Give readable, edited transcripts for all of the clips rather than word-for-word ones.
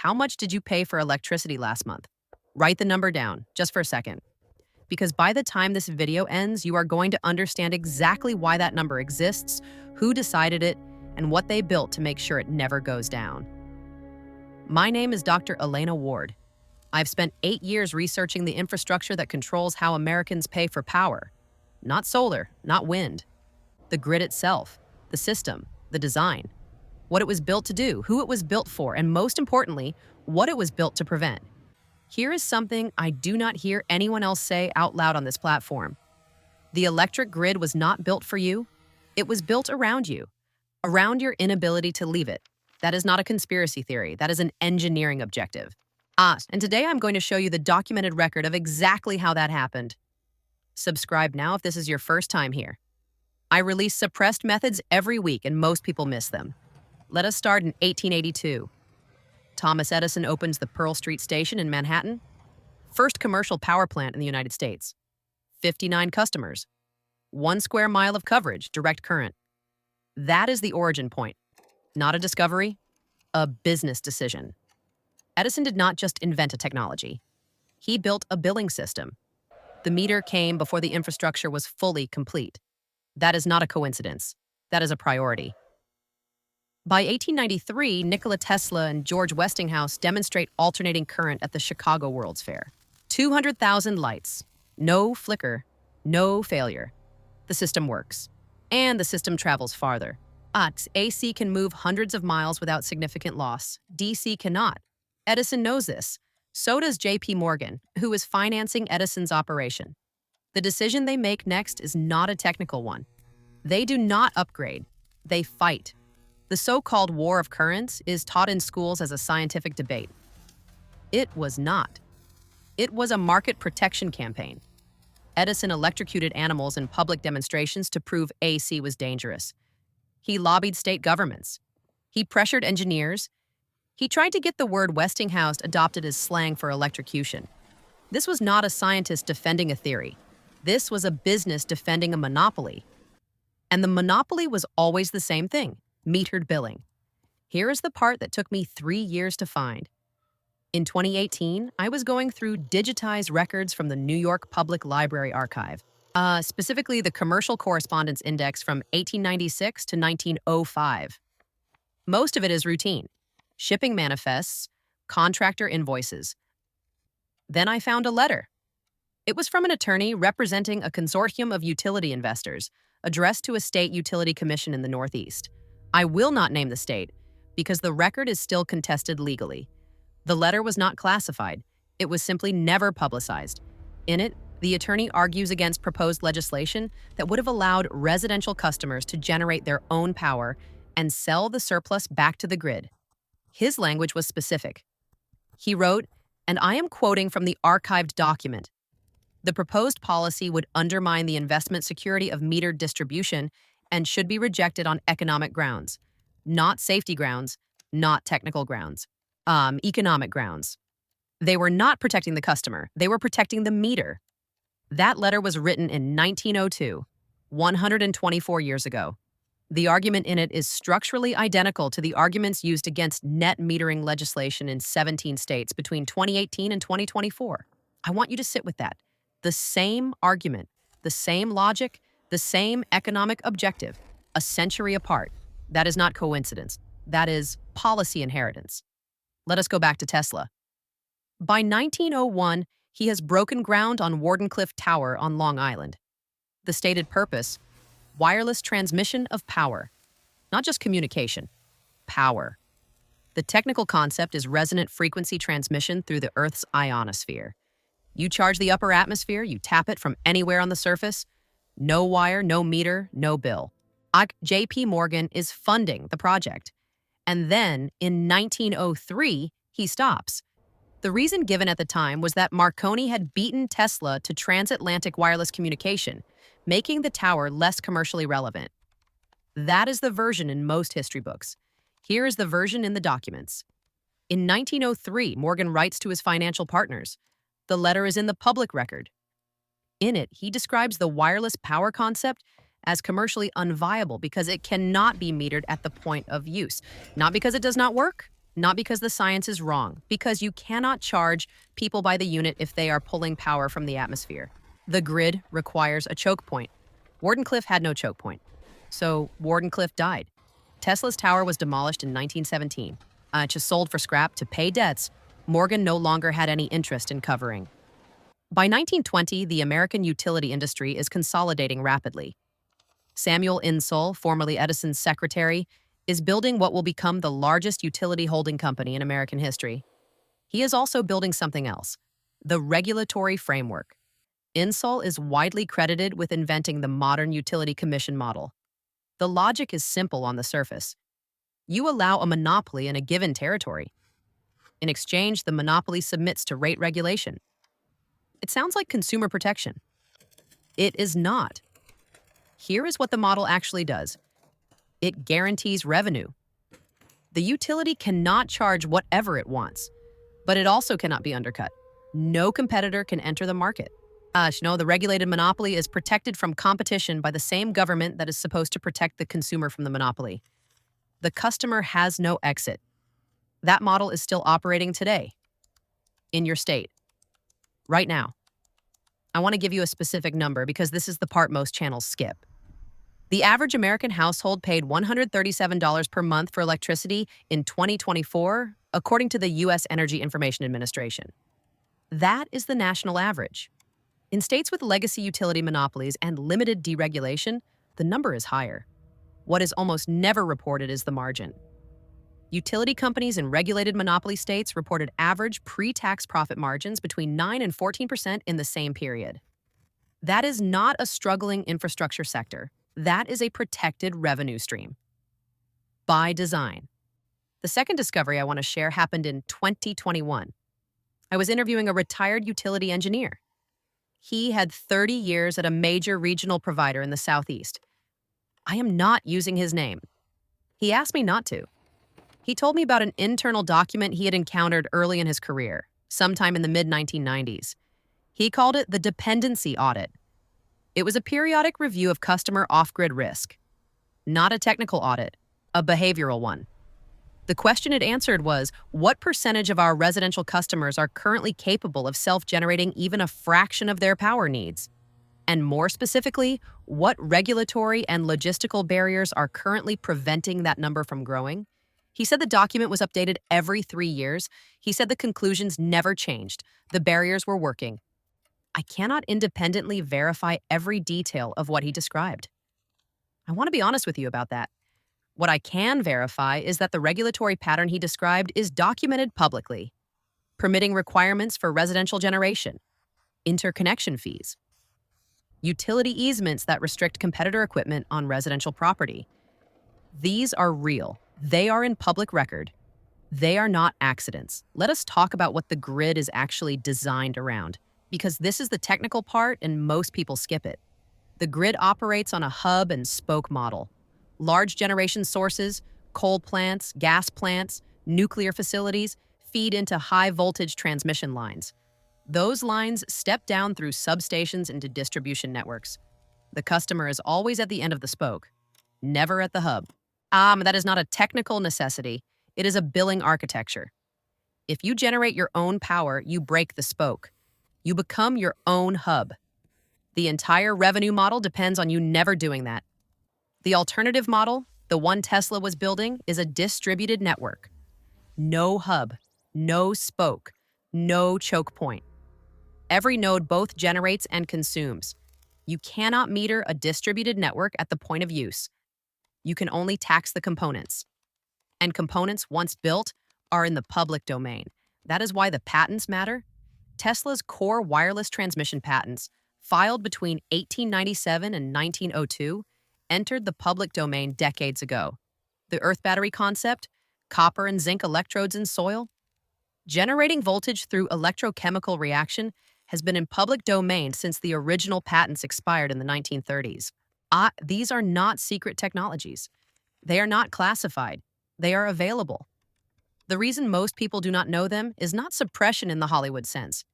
How much did you pay for electricity last month? Write the number down, just for a second. Because by the time this video ends, you are going to understand exactly why that number exists, who decided it, and what they built to make sure it never goes down. My name is Dr. Elena Ward. I've spent 8 years researching the infrastructure that controls how Americans pay for power. Not solar, not wind. The grid itself, the system, the design. What it was built to do, who it was built for, and most importantly, what it was built to prevent. Here is something I do not hear anyone else say out loud on this platform. The electric grid was not built for you. It was built around you, around your inability to leave it. That is not a conspiracy theory. That is an engineering objective. And today I'm going to show you the documented record of exactly how that happened. Subscribe now if this is your first time here. I release suppressed methods every week and most people miss them. Let us start in 1882. Thomas Edison opens the Pearl Street Station in Manhattan. First commercial power plant in the United States. 59 customers. 1 square mile of coverage, direct current. That is the origin point. Not a discovery, a business decision. Edison did not just invent a technology. He built a billing system. The meter came before the infrastructure was fully complete. That is not a coincidence. That is a priority. By 1893, Nikola Tesla and George Westinghouse demonstrate alternating current at the Chicago World's Fair. 200,000 lights. No flicker. No failure. The system works. And the system travels farther. AC can move hundreds of miles without significant loss. DC cannot. Edison knows this. So does J.P. Morgan, who is financing Edison's operation. The decision they make next is not a technical one. They do not upgrade. They fight. The so-called war of currents is taught in schools as a scientific debate. It was not. It was a market protection campaign. Edison electrocuted animals in public demonstrations to prove AC was dangerous. He lobbied state governments. He pressured engineers. He tried to get the word Westinghouse adopted as slang for electrocution. This was not a scientist defending a theory. This was a business defending a monopoly. And the monopoly was always the same thing, metered billing. Here is the part that took me 3 years to find. In 2018, I was going through digitized records from the New York Public Library Archive, specifically the Commercial Correspondence Index from 1896 to 1905. Most of it is routine. Shipping manifests, contractor invoices. Then I found a letter. It was from an attorney representing a consortium of utility investors, addressed to a state utility commission in the Northeast. I will not name the state, because the record is still contested legally. The letter was not classified. It was simply never publicized. In it, the attorney argues against proposed legislation that would have allowed residential customers to generate their own power and sell the surplus back to the grid. His language was specific. He wrote, and I am quoting from the archived document, "The proposed policy would undermine the investment security of metered distribution and should be rejected on economic grounds, not safety grounds, not technical grounds, economic grounds." They were not protecting the customer. They were protecting the meter. That letter was written in 1902, 124 years ago. The argument in it is structurally identical to the arguments used against net metering legislation in 17 states between 2018 and 2024. I want you to sit with that. The same argument, the same logic, the same economic objective, a century apart. That is not coincidence. That is policy inheritance. Let us go back to Tesla. By 1901, he has broken ground on Wardenclyffe Tower on Long Island. The stated purpose: wireless transmission of power. Not just communication, power. The technical concept is resonant frequency transmission through the Earth's ionosphere. You charge the upper atmosphere, you tap it from anywhere on the surface. No wire, no meter, no bill. J.P. Morgan is funding the project. And then, in 1903, he stops. The reason given at the time was that Marconi had beaten Tesla to transatlantic wireless communication, making the tower less commercially relevant. That is the version in most history books. Here is the version in the documents. In 1903, Morgan writes to his financial partners. The letter is in the public record. In it, he describes the wireless power concept as commercially unviable because it cannot be metered at the point of use. Not because it does not work, Not because the science is wrong, because you cannot charge people by the unit if they are pulling power from the atmosphere. The grid requires a choke point. Wardenclyffe had no choke point, so Wardenclyffe died. Tesla's tower was demolished in 1917, just sold for scrap to pay debts Morgan no longer had any interest in covering. By 1920, the American utility industry is consolidating rapidly. Samuel Insull, formerly Edison's secretary, is building what will become the largest utility holding company in American history. He is also building something else, the regulatory framework. Insull is widely credited with inventing the modern utility commission model. The logic is simple on the surface. You allow a monopoly in a given territory. In exchange, the monopoly submits to rate regulation. It sounds like consumer protection. It is not. Here is what the model actually does. It guarantees revenue. The utility cannot charge whatever it wants, but it also cannot be undercut. No competitor can enter the market. The regulated monopoly is protected from competition by the same government that is supposed to protect the consumer from the monopoly. The customer has no exit. That model is still operating today in your state, right now. I want to give you a specific number because this is the part most channels skip. The average American household paid $137 per month for electricity in 2024, according to the U.S. Energy Information Administration. That is the national average. In states with legacy utility monopolies and limited deregulation, the number is higher. What is almost never reported is the margin. Utility companies in regulated monopoly states reported average pre-tax profit margins between 9 and 14% in the same period. That is not a struggling infrastructure sector. That is a protected revenue stream. By design. The second discovery I want to share happened in 2021. I was interviewing a retired utility engineer. He had 30 years at a major regional provider in the Southeast. I am not using his name. He asked me not to. He told me about an internal document he had encountered early in his career, sometime in the mid-1990s. He called it the dependency audit. It was a periodic review of customer off-grid risk. Not a technical audit, a behavioral one. The question it answered was, what percentage of our residential customers are currently capable of self-generating even a fraction of their power needs? And more specifically, what regulatory and logistical barriers are currently preventing that number from growing? He said the document was updated every 3 years. He said the conclusions never changed. The barriers were working. I cannot independently verify every detail of what he described. I want to be honest with you about that. What I can verify is that the regulatory pattern he described is documented publicly, permitting requirements for residential generation, interconnection fees, utility easements that restrict competitor equipment on residential property. These are real. They are in public record. They are not accidents. Let us talk about what the grid is actually designed around, because this is the technical part and most people skip it. The grid operates on a hub and spoke model. Large generation sources, coal plants, gas plants, nuclear facilities feed into high voltage transmission lines. Those lines step down through substations into distribution networks. The customer is always at the end of the spoke, never at the hub. That is not a technical necessity. It is a billing architecture. If you generate your own power, you break the spoke. You become your own hub. The entire revenue model depends on you never doing that. The alternative model, the one Tesla was building, is a distributed network. No hub, no spoke, no choke point. Every node both generates and consumes. You cannot meter a distributed network at the point of use. You can only tax the components. And components, once built, are in the public domain. That is why the patents matter. Tesla's core wireless transmission patents, filed between 1897 and 1902, entered the public domain decades ago. The earth battery concept, copper and zinc electrodes in soil, generating voltage through electrochemical reaction has been in public domain since the original patents expired in the 1930s. These are not secret technologies. They are not classified. They are available. The reason most people do not know them is not suppression in the Hollywood sense.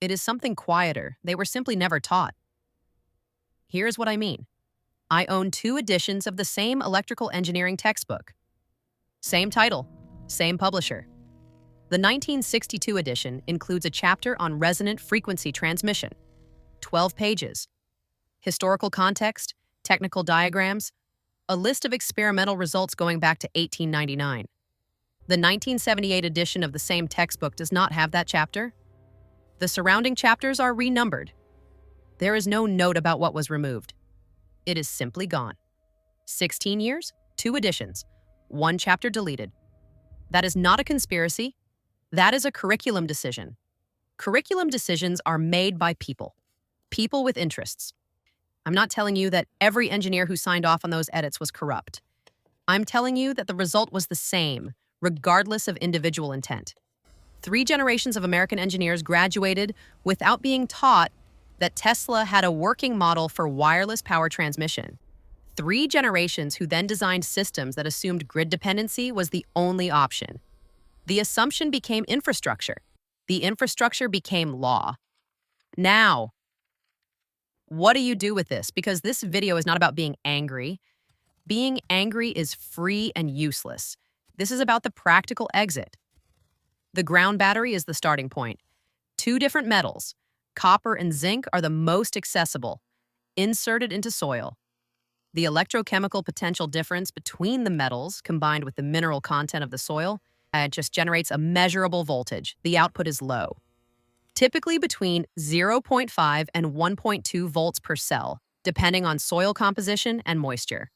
It is something quieter. They were simply never taught. Here's what I mean. I own 2 editions of the same electrical engineering textbook. Same title, Same publisher. The 1962 edition includes a chapter on resonant frequency transmission, 12 pages, historical context, technical diagrams, a list of experimental results going back to 1899. The 1978 edition of the same textbook does not have that chapter. The surrounding chapters are renumbered. There is no note about what was removed. It is simply gone. 16 years, 2 editions, 1 chapter deleted. That is not a conspiracy. That is a curriculum decision. Curriculum decisions are made by people with interests. I'm not telling you that every engineer who signed off on those edits was corrupt. I'm telling you that the result was the same, regardless of individual intent. 3 generations of American engineers graduated without being taught that Tesla had a working model for wireless power transmission. 3 generations who then designed systems that assumed grid dependency was the only option. The assumption became infrastructure. The infrastructure became law. Now, what do you do with this? Because this video is not about being angry. Being angry is free and useless. This is about the practical exit. The ground battery is the starting point. 2 different metals, copper and zinc, are the most accessible, inserted into soil. The electrochemical potential difference between the metals, combined with the mineral content of the soil, just generates a measurable voltage. The output is low, typically between 0.5 and 1.2 volts per cell, depending on soil composition and moisture.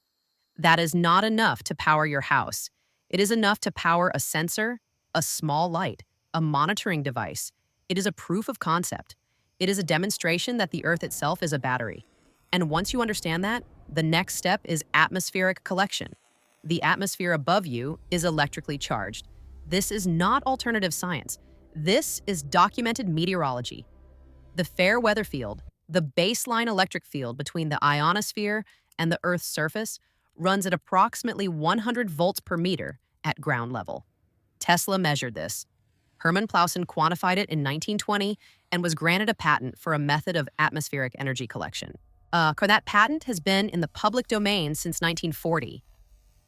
That is not enough to power your house. It is enough to power a sensor, a small light, a monitoring device. It is a proof of concept. It is a demonstration that the Earth itself is a battery. And once you understand that, the next step is atmospheric collection. The atmosphere above you is electrically charged. This is not alternative science. This is documented meteorology. The fair weather field, the baseline electric field between the ionosphere and the Earth's surface, runs at approximately 100 volts per meter at ground level. Tesla measured this. Hermann Clausen quantified it in 1920 and was granted a patent for a method of atmospheric energy collection. That patent has been in the public domain since 1940.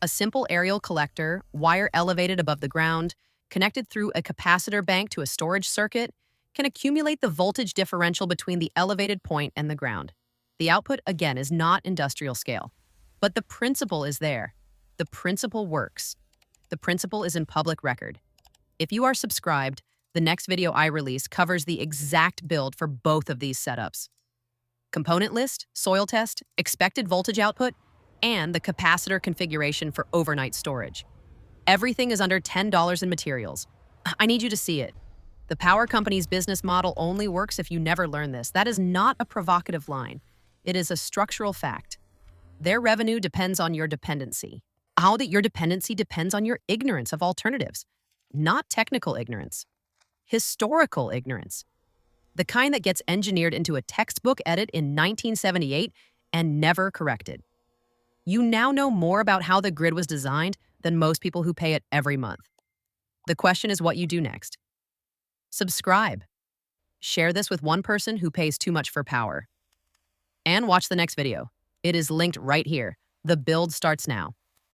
A simple aerial collector, wire elevated above the ground, connected through a capacitor bank to a storage circuit, can accumulate the voltage differential between the elevated point and the ground. The output, again, is not industrial scale. But the principle is there. The principle works. The principle is in public record. If you are subscribed, the next video I release covers the exact build for both of these setups. Component list, soil test, expected voltage output, and the capacitor configuration for overnight storage. Everything is under $10 in materials. I need you to see it. The power company's business model only works if you never learn this. That is not a provocative line. It is a structural fact. Their revenue depends on your dependency. Your dependency depends on your ignorance of alternatives. Not technical ignorance. Historical ignorance. The kind that gets engineered into a textbook edit in 1978 and never corrected. You now know more about how the grid was designed than most people who pay it every month. The question is what you do next. Subscribe. Share this with one person who pays too much for power. And watch the next video. It is linked right here. The build starts now.